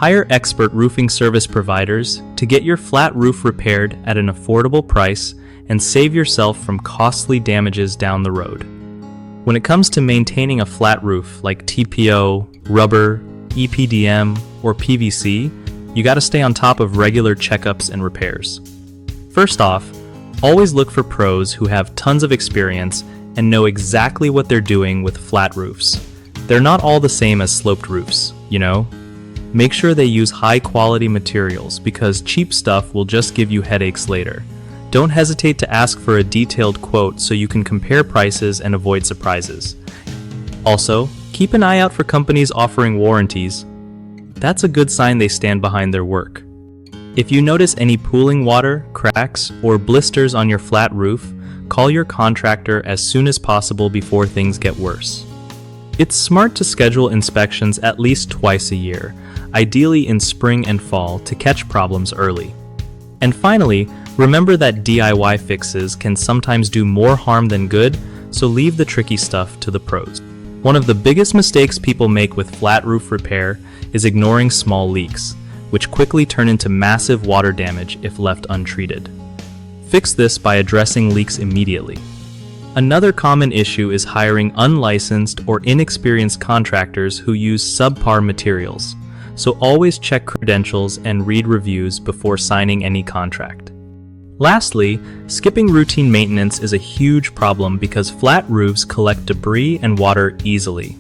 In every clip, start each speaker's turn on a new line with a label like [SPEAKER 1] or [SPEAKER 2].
[SPEAKER 1] Hire expert roofing service providers to get your flat roof repaired at an affordable price and save yourself from costly damages down the road. When it comes to maintaining a flat roof like TPO, rubber, EPDM, or PVC, you gotta stay on top of regular checkups and repairs. First off, always look for pros who have tons of experience and know exactly what they're doing with flat roofs. They're not all the same as sloped roofs, you know? Make sure they use high-quality materials because cheap stuff will just give you headaches later. Don't hesitate to ask for a detailed quote so you can compare prices and avoid surprises. Also, keep an eye out for companies offering warranties. That's a good sign they stand behind their work. If you notice any pooling water, cracks, or blisters on your flat roof, call your contractor as soon as possible before things get worse. It's smart to schedule inspections at least twice a year, ideally in spring and fall, to catch problems early. And finally, remember that DIY fixes can sometimes do more harm than good, so leave the tricky stuff to the pros. One of the biggest mistakes people make with flat roof repair is ignoring small leaks, which quickly turn into massive water damage if left untreated. Fix this by addressing leaks immediately. Another common issue is hiring unlicensed or inexperienced contractors who use subpar materials, so always check credentials and read reviews before signing any contract. Lastly, skipping routine maintenance is a huge problem because flat roofs collect debris and water easily.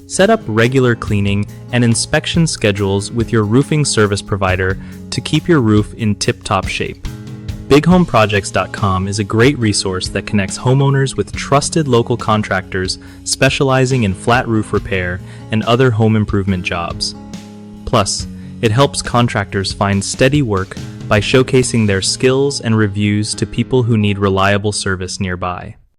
[SPEAKER 1] Set up regular cleaning and inspection schedules with your roofing service provider to keep your roof in tip-top shape. BigHomeProjects.com is a great resource that connects homeowners with trusted local contractors specializing in flat roof repair and other home improvement jobs. Plus, it helps contractors find steady work by showcasing their skills and reviews to people who need reliable service nearby.